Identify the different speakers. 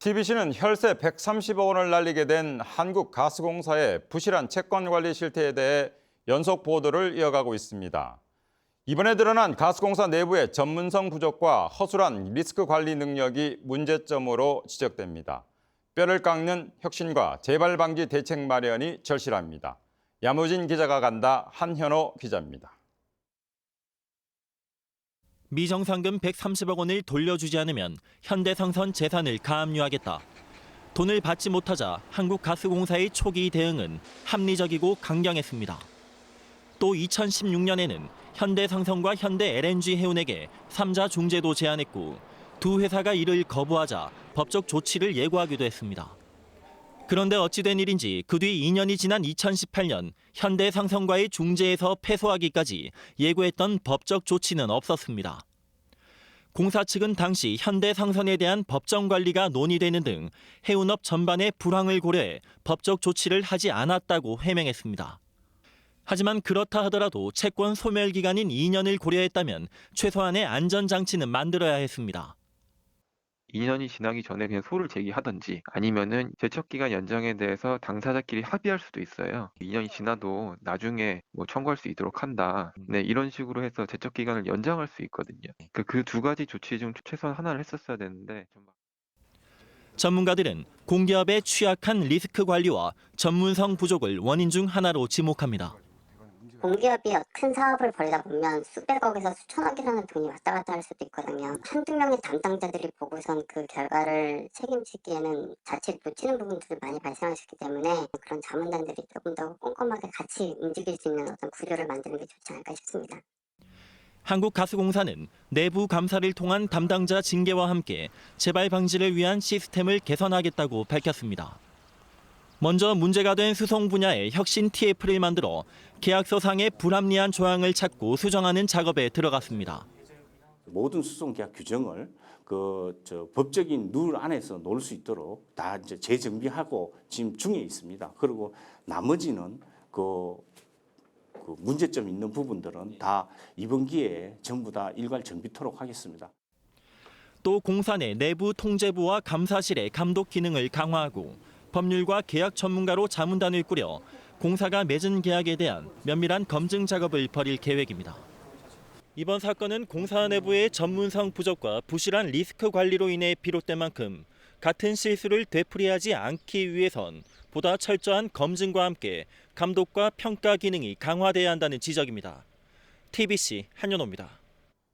Speaker 1: TBC는 혈세 130억 원을 날리게 된 한국가스공사의 부실한 채권관리 실태에 대해 연속 보도를 이어가고 있습니다. 이번에 드러난 가스공사 내부의 전문성 부족과 허술한 리스크 관리 능력이 문제점으로 지적됩니다. 뼈를 깎는 혁신과 재발 방지 대책 마련이 절실합니다. 야무진 기자가 간다. 한현호 기자입니다.
Speaker 2: 미정상금 130억 원을 돌려주지 않으면 현대상선 재산을 가압류하겠다. 돈을 받지 못하자 한국가스공사의 초기 대응은 합리적이고 강경했습니다. 또 2016년에는 현대상선과 현대LNG해운에게 3자 중재도 제안했고 두 회사가 이를 거부하자 법적 조치를 예고하기도 했습니다. 그런데 어찌된 일인지 그 뒤 2년이 지난 2018년 현대상선과의 중재에서 패소하기까지 예고했던 법적 조치는 없었습니다. 공사 측은 당시 현대상선에 대한 법정 관리가 논의되는 등 해운업 전반의 불황을 고려해 법적 조치를 하지 않았다고 해명했습니다. 하지만 그렇다 하더라도 채권 소멸 기간인 2년을 고려했다면 최소한의 안전장치는 만들어야 했습니다.
Speaker 3: 2년이 지나기 전에 그냥 소를 제기하든지 아니면은 제척기간 연장에 대해서 당사자끼리 합의할 수도 있어요. 2년이 지나도 나중에 뭐 청구할 수 있도록 한다. 네, 이런 식으로 해서 제척기간을 연장할 수 있거든요. 그 두 가지 조치 중 최소한 하나를 했었어야 되는데.
Speaker 2: 전문가들은 공기업의 취약한 리스크 관리와 전문성 부족을 원인 중 하나로 지목합니다.
Speaker 4: 공기업이 큰 사업을 벌이다 보면 수백억에서 수천억이라는 돈이 왔다 갔다 할 수도 있거든요. 한두 명의 담당자들이 보고선 그 결과를 책임지기에는 자칫 놓치는 부분들이 많이 발생할 수 있기 때문에 그런 자문단들이 조금 더 꼼꼼하게 같이 움직일 수 있는 어떤 구조를 만드는 게 좋지 않을까 싶습니다.
Speaker 2: 한국가스공사는 내부 감사를 통한 담당자 징계와 함께 재발 방지를 위한 시스템을 개선하겠다고 밝혔습니다. 먼저 문제가 된 수송 분야의 혁신 TF를 만들어 계약서상의 불합리한 조항을 찾고 수정하는 작업에 들어갔습니다.
Speaker 5: 모든 수송 계약 규정을 법적인 룰 안에서 놓을 수 있도록 다 이제 재정비하고 지금 중에 있습니다. 그리고 나머지는 그 문제점 있는 부분들은 다 이번 기회에 전부 다 일괄 정비토록 하겠습니다.
Speaker 2: 또 공사 내 내부 통제부와 감사실의 감독 기능을 강화하고 법률과 계약 전문가로 자문단을 꾸려 공사가 맺은 계약에 대한 면밀한 검증 작업을 벌일 계획입니다. 이번 사건은 공사 내부의 전문성 부족과 부실한 리스크 관리로 인해 비롯된 만큼 같은 실수를 되풀이하지 않기 위해선 보다 철저한 검증과 함께 감독과 평가 기능이 강화돼야 한다는 지적입니다. TBC 한현호입니다.